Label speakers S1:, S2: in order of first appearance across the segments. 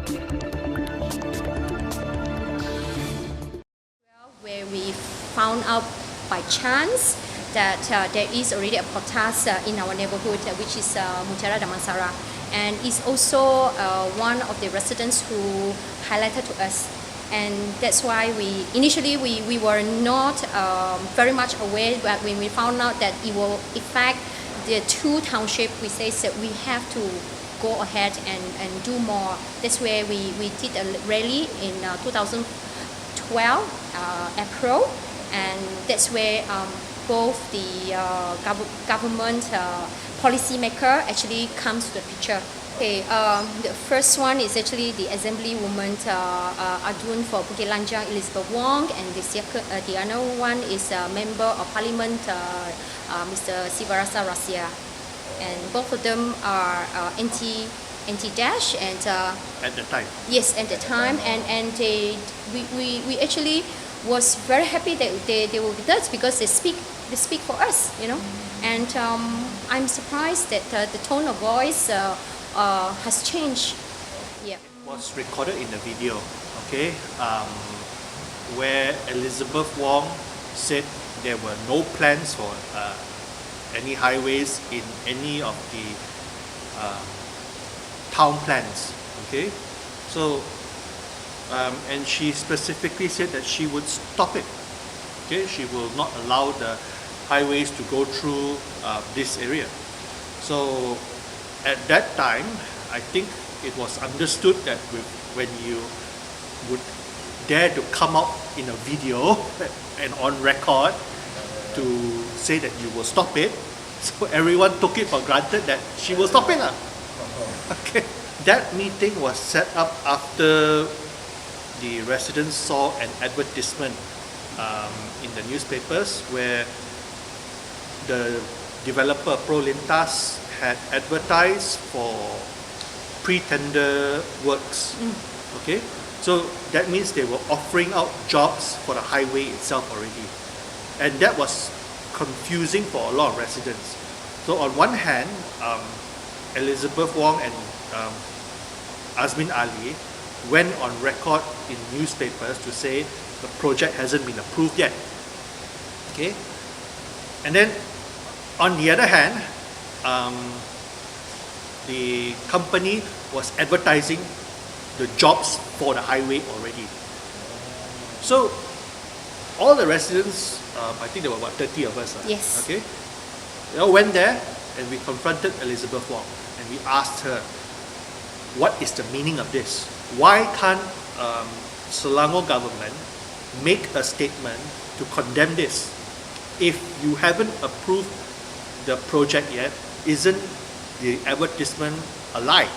S1: Where we found out by chance that there is already a potas in our neighborhood, which is Mutiara Damansara, and is also one of the residents who highlighted to us. And that's why we initially we were not very much aware, but when we found out that it will affect the two township, we say that we have to go ahead and do more. That's where we did a rally in 2012 April, and that's where both the government policymaker actually comes to the picture. Okay, the first one is actually the Assemblywoman Adun for Bukit Lanjang, Elizabeth Wong, and the other one is Member of Parliament, Mr. Sivarasa Rasia, and both of them are anti-dash and
S2: at the time.
S1: Yes, at the time, and we actually was very happy that they were with us because they speak for us, you know, and I'm surprised that the tone of voice has changed. Yeah.
S2: It was recorded in the video, okay, where Elizabeth Wong said there were no plans for any highways in any of the town plans, okay, so and she specifically said that she would stop it, okay, she will not allow the highways to go through this area. So at that time, I think it was understood that when you would dare to come out in a video and on record to say that you will stop it, so everyone took it for granted that she will stop it. Okay. That meeting was set up after the residents saw an advertisement in the newspapers where the developer Prolintas had advertised for pre-tender works. Okay, so that means they were offering out jobs for the highway itself already, and that was confusing for a lot of residents. So on one hand, Elizabeth Wong and Azmin Ali went on record in newspapers to say the project hasn't been approved yet. Okay, and then on the other hand, the company was advertising the jobs for the highway already. So all the residents, I think there were about 30 of us.
S1: Yes.
S2: Okay. We all went there and we confronted Elizabeth Wong and we asked her, what is the meaning of this? Why can't Selangor government make a statement to condemn this? If you haven't approved the project yet, isn't the advertisement a lie?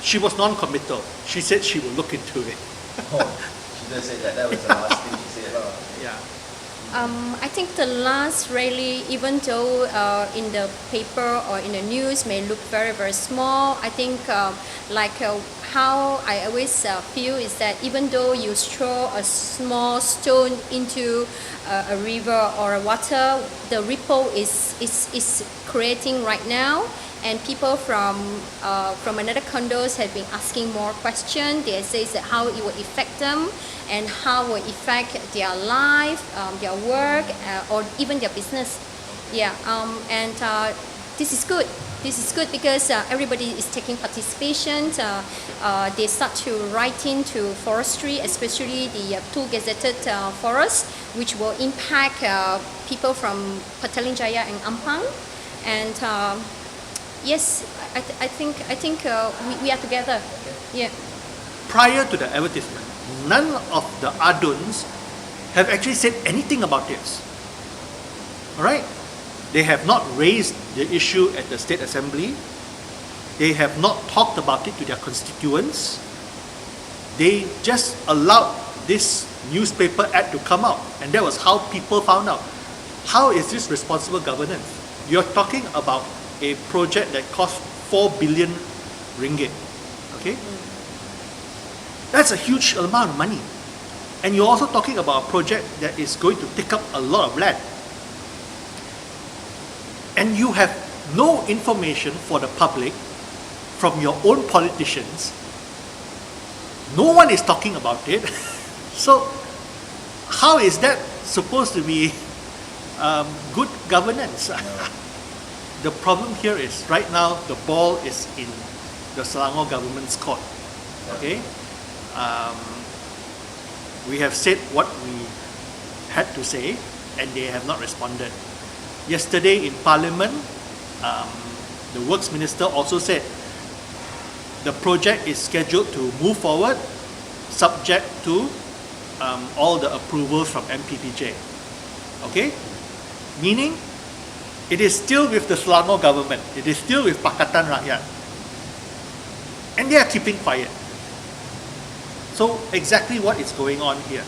S2: She was non-committal. She said she will look into it.
S3: Oh, she didn't say that. That was the last thing she said.
S2: Yeah.
S1: I think the last rally, even though in the paper or in the news may look very, very small, I think how I always feel is that even though you throw a small stone into a river or a water, the ripple is creating right now. And people from another condos have been asking more questions. They say that how it will affect them and how will affect their life, their work, or even their business. Yeah, and this is good. This is good because everybody is taking participation. They start to write into forestry, especially the two gazetted forests, which will impact people from Petaling Jaya and Ampang. And yes, I think we are together. Yeah.
S2: Prior to the advertisement, none of the Aduns have actually said anything about this. Alright? They have not raised the issue at the State Assembly. They have not talked about it to their constituents. They just allowed this newspaper ad to come out, and that was how people found out. How is this responsible governance? You're talking about a project that cost 4 billion ringgit. Okay? That's a huge amount of money. And you're also talking about a project that is going to take up a lot of land. And you have no information for the public from your own politicians No one is talking about it. So how is that supposed to be good governance? The problem here is right now the ball is in the Selangor government's court. Okay, we have said what we had to say, and they have not responded. Yesterday in Parliament, the Works Minister also said the project is scheduled to move forward, subject to all the approvals from MPPJ. Okay, meaning it is still with the Selangor government. It is still with Pakatan Rakyat, and they are keeping quiet. So exactly what is going on here?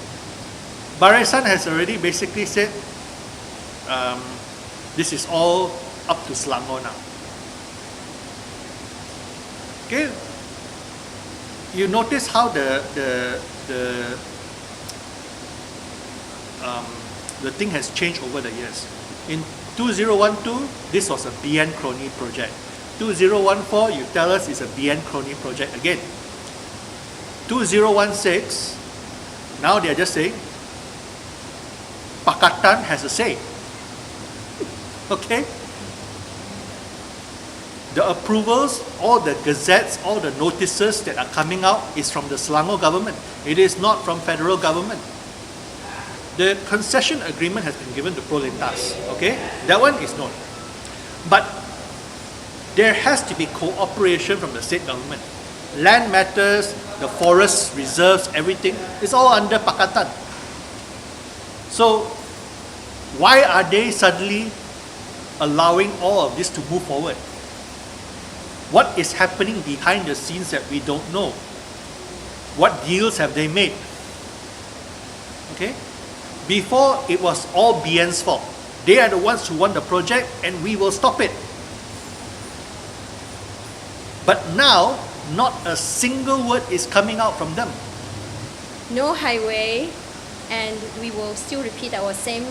S2: Barisan has already basically said this is all up to Selangor now. Okay, you notice how the thing has changed over the years. In 2012, this was a BN Crony project. 2014, you tell us it's a BN Crony project again. 2016, now they are just saying Pakatan has a say. Okay? The approvals, all the gazettes, all the notices that are coming out is from the Selangor government. It is not from federal government. The concession agreement has been given to Prolintas. Okay? That one is known. But there has to be cooperation from the state government. Land matters, the forests, reserves, everything is all under Pakatan. So why are they suddenly allowing all of this to move forward? What is happening behind the scenes that we don't know? What deals have they made? Okay? Before, it was all BN's fault. They are the ones who won the project and we will stop it. But now, not a single word is coming out from them.
S1: No highway, and we will still repeat our same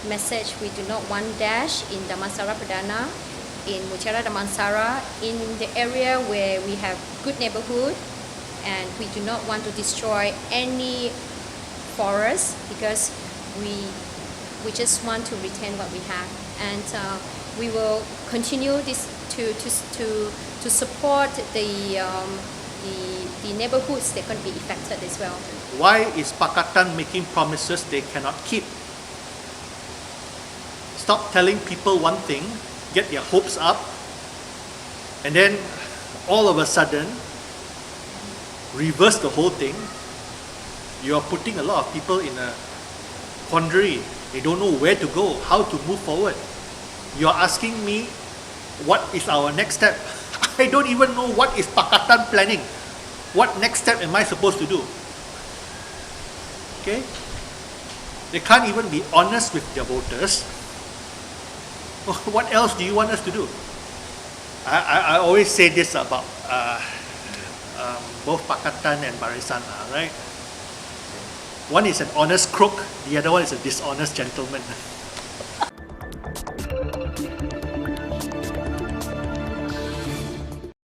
S1: message. We do not want dash in Damansara Perdana, in Mutiara Damansara, in the area where we have good neighborhood, and we do not want to destroy any forest because we just want to retain what we have, and we will continue this to support the neighborhoods that are going to be affected as well.
S2: Why is Pakatan making promises they cannot keep? Stop telling people one thing, get their hopes up, and then all of a sudden reverse the whole thing. You are putting a lot of people in a quandary. They don't know where to go, how to move forward. You are asking me what is our next step. I don't even know what is Pakatan planning. What next step am I supposed to do? Okay? They can't even be honest with their voters. What else do you want us to do? I always say this about both Pakatan and Barisan, right? One is an honest crook, the other one is a dishonest gentleman.